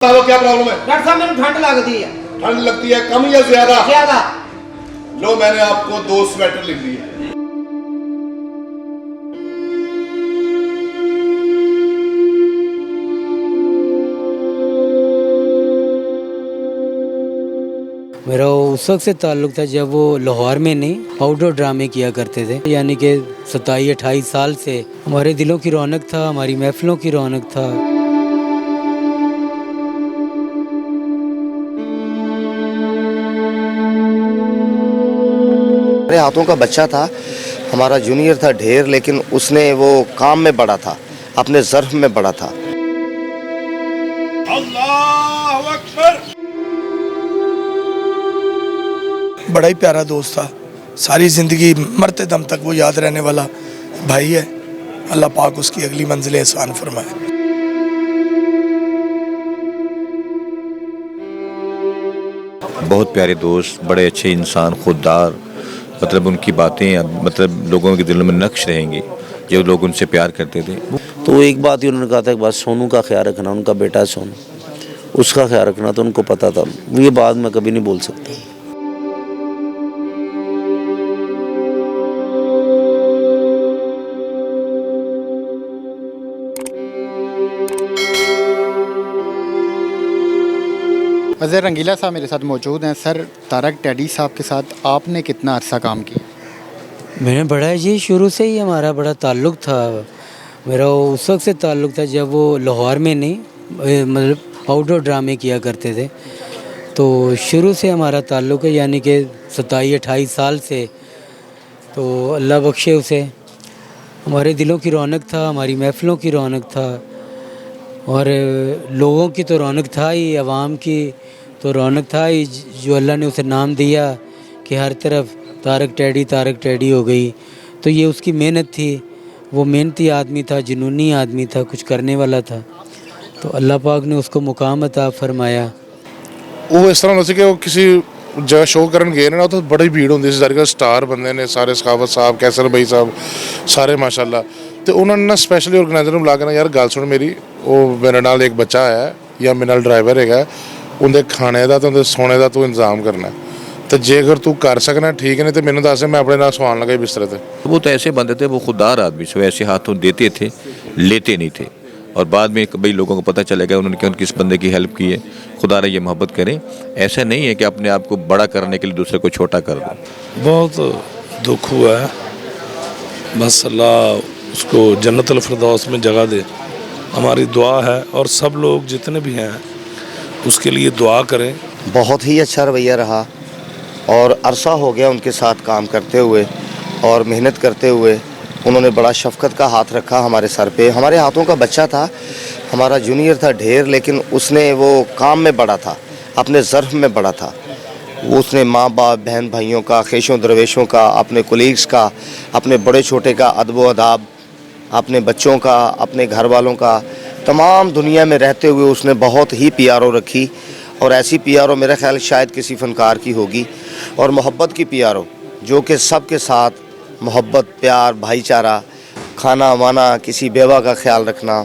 बताओ क्या प्रॉब्लम है? डॉक्टर साहब मेरे ठंड लगती है। ठंड लगती है कम या ज्यादा? ज्यादा। लो मैंने आपको 2 स्वेटर लिख दिए। मेरा उस वक्त से ताल्लुक़ था जब वो लाहौर में नहीं आउटडोर ड्रामे किया करते थे, यानी कि 27-28 साल से हमारे दिलों की रौनक था, हमारी महफिलों की रौनक था। मेरे हाथों का बच्चा था, हमारा जूनियर था ढेर, लेकिन उसने वो काम में बड़ा था, अपने ज़र्फ में बड़ा था। अल्लाह अकबर। बड़ा ही प्यारा दोस्त था, सारी ज़िंदगी मरते दम तक वो याद रहने वाला भाई है। अल्लाह पाक उसकी अगली मंजिलें आसान फरमाए। बहुत प्यारे दोस्त, बड़े अच्छे इंसान, खुददार, मतलब उनकी बातें मतलब लोगों के दिलों में नक्श रहेंगी, जो लोग उनसे प्यार करते थे। तो एक बात ही उन्होंने कहा था कि बस सोनू का ख्याल रखना, उनका बेटा है सोनू, उसका ख्याल रखना, तो उनको पता था। ये बात मैं कभी नहीं बोल सकता। अज़हर रंगीला साहब मेरे साथ मौजूद हैं। सर, तारक टैडी साहब के साथ आपने कितना अरसा काम किया? मैंने बड़ा जी शुरू से ही हमारा बड़ा ताल्लुक़ था। मेरा उस वक्त से ताल्लुक़ था जब वो लाहौर में नहीं मतलब आउटडोर ड्रामे किया करते थे, तो शुरू से हमारा ताल्लुक़ है, यानी कि 27-28 साल से। तो अल्लाह बख्शे उसे, हमारे दिलों की रौनक था, हमारी महफिलों की रौनक था, और लोगों की तो रौनक था ही, अवाम की तो रौनक था ही, जो अल्लाह ने उसे नाम दिया कि हर तरफ तारक टैडी हो गई। तो ये उसकी मेहनत थी, वो मेहनती आदमी था, जुनूनी आदमी था, कुछ करने वाला था, तो अल्लाह पाक ने उसको मुकाम अता फरमाया। वो इस तरह होता कि वो किसी जगह शो करन गए ना, तो बड़ी भीड़ होंदी सी, सारे स्टार बंदे ने, सारे सखावत साहब, कैसर भाई साहब, सारे माशाल्लाह। तो उन्होंने ना स्पैशली ऑर्गेनाइजर ਨੂੰ ਬੁਲਾ ਕੇ ਨਾ, यार गल सुन मेरी, ਉਹ ਮੇਰੇ ਨਾਲ ਇੱਕ ਬੱਚਾ ਆਇਆ ਜਾਂ ਮੇਰੇ ਨਾਲ ਡਰਾਈਵਰ ਹੈਗਾ, ਉਹਦੇ ਖਾਣੇ ਦਾ ਤੇ ਉਹਦੇ ਸੌਣੇ ਦਾ ਤੂੰ ਇੰਤਜ਼ਾਮ ਕਰਨਾ, तो जेकर तू कर सकना ठीक है, नहीं तो मैंने दस मैं अपने नाल सवान लगा बिस्तर पे। वो तो ऐसे बंदे थे, वो खुददार आदमी से ऐसे हाथों देते थे, लेते नहीं थे। और बाद में कई लोगों को पता चलेगा उन्होंने क्यों किस बंदे की हेल्प की है। खुदा ये मोहब्बत करें, ऐसा नहीं है कि अपने आप को बड़ा करने के लिए दूसरे को छोटा कर दो। बहुत दुख हुआ है, बस अल्लाह उसको जन्नतुल फिरदौस में जगह दे, हमारी दुआ है। और सब लोग जितने भी हैं उसके लिए दुआ करें। बहुत ही अच्छा रवैया रहा, और अरसा हो गया उनके साथ काम करते हुए और मेहनत करते हुए। उन्होंने बड़ा शफ़क़त का हाथ रखा हमारे सर पे। हमारे हाथों का बच्चा था, हमारा जूनियर था ढेर, लेकिन उसने वो काम में बड़ा था, अपने ज़र्फ में बड़ा था। उसने माँ बाप, बहन भाइयों का, ख़ेशों दरवेशों का, अपने कोलीग्स का, अपने बड़े छोटे का अदब व अदाब, अपने बच्चों का, अपने घर वालों का, तमाम दुनिया में रहते हुए उसने बहुत ही पीआरओ रखी। और ऐसी पीआरओ मेरा ख्याल शायद किसी फ़नकार की होगी। और मोहब्बत की पीआरओ, जो कि सब के साथ मोहब्बत, प्यार, भाईचारा, खाना वाना, किसी बेवा का ख्याल रखना,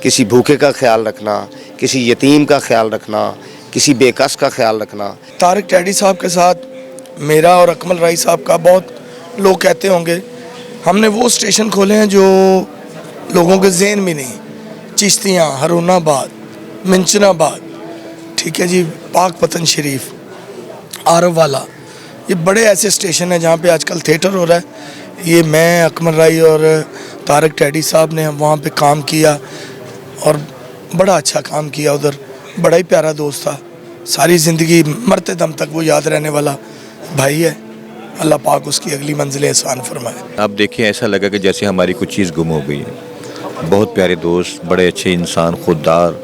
किसी भूखे का ख्याल रखना, किसी यतीम का ख्याल रखना, किसी बेकस का ख्याल रखना। तारक टैडी साहब के साथ मेरा और अकमल राय साहब का, बहुत लोग कहते होंगे हमने वो स्टेशन खोले हैं जो लोगों के जहन में नहीं, चिश्तियाँ, हरुनाबाद, मिंचनाबाद, ठीक है जी, पाक पतन शरीफ, आरव वाला, ये बड़े ऐसे स्टेशन हैं जहाँ पे आजकल थिएटर हो रहा है। ये मैं, अकमल राय और तारक टैडी साहब ने वहाँ पे काम किया और बड़ा अच्छा काम किया उधर। बड़ा ही प्यारा दोस्त था, सारी ज़िंदगी मरते दम तक वो याद रहने वाला भाई है। अल्लाह पाक उसकी अगली मंजिलें आसान फरमाए। आप देखिए, ऐसा लगा कि जैसे हमारी कुछ चीज़ गुम हो गई है। बहुत प्यारे दोस्त, बड़े अच्छे इंसान, खुददार,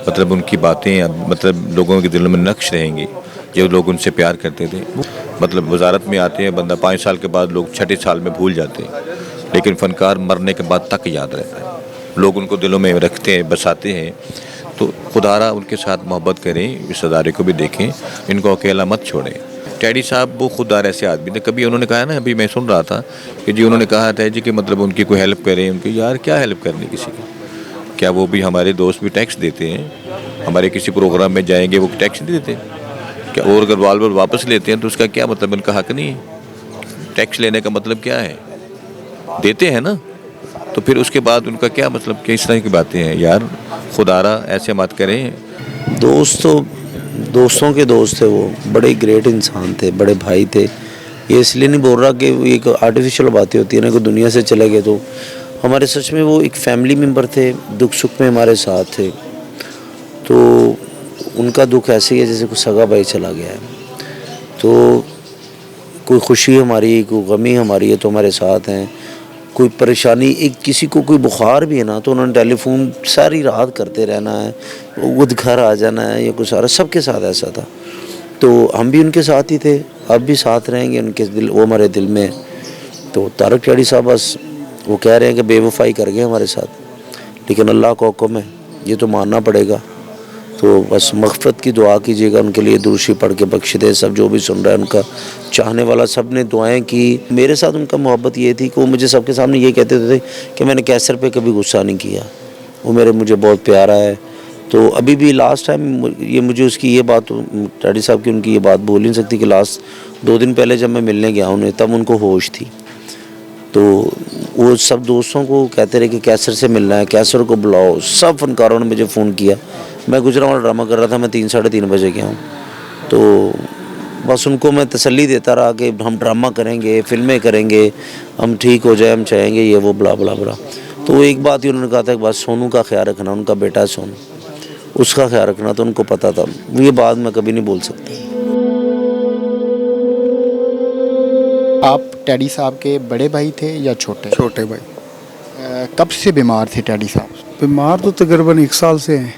मतलब उनकी बातें मतलब लोगों के दिलों में नक्श रहेंगी, जो लोग उनसे प्यार करते थे। मतलब वजारत में आते हैं बंदा, 5 साल के बाद लोग 6ठे साल में भूल जाते हैं, लेकिन फ़नकार मरने के बाद तक याद रहता है, लोग उनको दिलों में रखते हैं, बसाते हैं। तो खुदारा उनके साथ मोहब्बत करें, इस अदारे को भी देखें, इनको अकेला मत छोड़ें। टैडी साहब वो खुददार ऐसे आदमी थे। कभी उन्होंने कहा ना, अभी मैं सुन रहा था कि जी उन्होंने कहा था जी कि मतलब उनकी कोई हेल्प करें, उनकी, यार क्या हेल्प करनी किसी की, क्या वो भी हमारे दोस्त भी टैक्स देते हैं, हमारे किसी प्रोग्राम में जाएंगे वो टैक्स नहीं देते क्या? और अगर बाल बाल वापस लेते हैं तो उसका क्या मतलब? उनका हक नहीं है। टैक्स लेने का मतलब क्या है? देते हैं ना, तो फिर उसके बाद उनका क्या मतलब? किस तरह की बातें हैं यार, खुदारा ऐसे मत करें। दोस्त तो दोस्तों के दोस्त थे, वो बड़े ग्रेट इंसान थे, बड़े भाई थे। ये इसलिए नहीं बोल रहा कि वो एक आर्टिफिशियल बातें होती है ना कि दुनिया से चले गए, तो हमारे सच में वो एक फैमिली मेम्बर थे, दुख सुख में हमारे साथ थे। तो उनका दुख ऐसे ही है जैसे कोई सगा भाई चला गया है। तो कोई खुशी हमारी, कोई गमी हमारी है तो हमारे साथ हैं। कोई परेशानी, एक किसी को कोई बुखार भी है ना तो उन्होंने टेलीफोन सारी रात करते रहना है, वो घर आ जाना है या कुछ सारा, सबके साथ ऐसा था। तो हम भी उनके साथ ही थे, अब भी साथ रहेंगे उनके दिल, वो हमारे दिल में। तो तारक टैडी साहब बस वो कह रहे हैं कि बेवफाई कर गए हमारे साथ, लेकिन अल्लाह का हुक्म है, ये तो मानना पड़ेगा। तो बस मग़फ़िरत की दुआ कीजिएगा उनके लिए, दुरूशी पढ़ के बख्श दे। सब जो भी सुन रहा है उनका चाहने वाला, सब ने दुआएं की। मेरे साथ उनका मोहब्बत ये थी कि वो मुझे सबके सामने ये कहते थे कि मैंने कैसर पे कभी गुस्सा नहीं किया, वो मुझे बहुत प्यारा है। तो अभी भी लास्ट टाइम ये मुझे उसकी ये बात, टैडी साहब की उनकी ये बात बोल नहीं सकती कि लास्ट 2 दिन पहले जब मैं मिलने गया उन्हें, तब उनको होश थी। तो वो सब दोस्तों को कहते रहे कि कैसर से मिलना है, कैसर को बुलाओ। सब फनकारों ने मुझे फ़ोन किया। मैं गुजरांवाला ड्रामा कर रहा था, मैं 3 साढ़े 3 बजे गया हूँ। तो बस उनको मैं तसल्ली देता रहा कि हम ड्रामा करेंगे, फिल्में करेंगे, हम ठीक हो जाए, हम चाहेंगे ये वो बला बला बला। तो एक बात ही उन्होंने कहा था कि बस सोनू का ख्याल रखना, उनका बेटा है सोनू, उसका ख्याल रखना। तो उनको पता था, ये बात मैं कभी नहीं बोल सकता। आप टैडी साहब के बड़े भाई थे या छोटे? छोटे भाई। कब से बीमार थे टैडी साहब? बीमार तो तकरीबन 1 साल से हैं,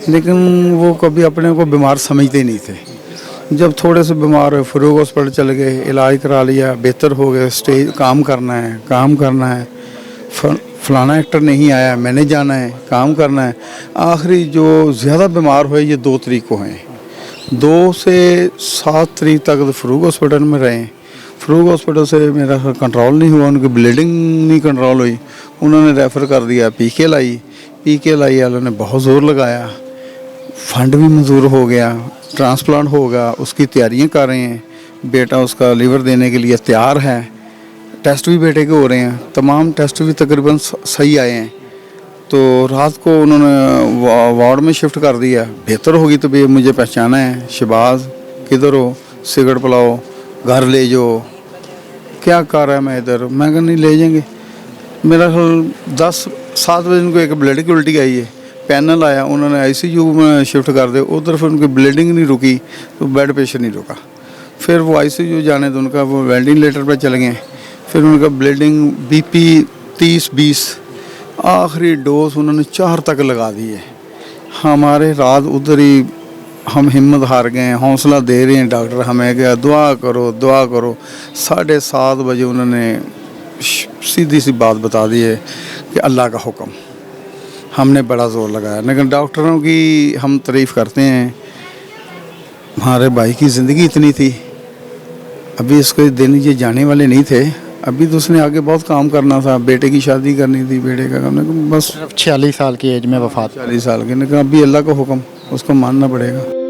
लेकिन वो कभी अपने को बीमार समझते नहीं थे। जब थोड़े से बीमार हुए, फरूक हॉस्पिटल चले गए, इलाज करा लिया, बेहतर हो गए। स्टेज काम करना है, फलाना एक्टर नहीं आया, मैंने जाना है, काम करना है। आखिरी जो ज़्यादा बीमार हुए ये 2 तारीख को हैं। 2 से 7 तारीख तक तो फरूक हॉस्पिटल में रहे। फरूक हॉस्पिटल से मेरा कंट्रोल नहीं हुआ, उनकी ब्लीडिंग नहीं कंट्रोल हुई, उन्होंने रेफ़र कर दिया पीके लाई वालों ने बहुत ज़ोर लगाया, फंड भी मंजूर हो गया, ट्रांसप्लांट होगा, उसकी तैयारियां कर रहे हैं। बेटा उसका लीवर देने के लिए तैयार है, टेस्ट भी बेटे के हो रहे हैं, तमाम टेस्ट भी तकरीबन सही आए हैं। तो रात को उन्होंने वार्ड में शिफ्ट कर दिया, बेहतर होगी तो भी मुझे पहचाना है, शहबाज किधर हो, सिगरेट पिलाओ, घर ले जाओ। क्या कर रहा है मैं इधर, मैं कहा नहीं ले जाएंगे। मेरा ख्याल 10-7 बजे उनको एक ब्लड की उल्टी आई है, पैनल आया, उन्होंने आईसीयू में शिफ्ट कर दिया। उधर फिर उनकी ब्लीडिंग नहीं रुकी तो ब्लड प्रेशर नहीं रुका, फिर वो आईसीयू जाने तो उनका वो वेंटिलेटर पर चले गए। फिर उनका ब्लीडिंग बीपी 30-20, आखिरी डोज उन्होंने 4 तक लगा दी है। हमारे रात उधर ही हम हिम्मत हार गए हैं, हौसला दे रहे हैं डॉक्टर हमें कि दुआ करो। 7:30 बजे उन्होंने सीधी सी बात बता दी है कि अल्लाह का हुक्म। हमने बड़ा ज़ोर लगाया, लेकिन डॉक्टरों की हम तारीफ़ करते हैं। हमारे भाई की ज़िंदगी इतनी थी, अभी इसको दिन ये जाने वाले नहीं थे, अभी तो उसने आगे बहुत काम करना था, बेटे की शादी करनी थी, बेटे का काम, बस 46 साल की एज में वफ़ात। 40 साल की, लेकिन अभी अल्लाह का हुक्म, उसको मानना पड़ेगा।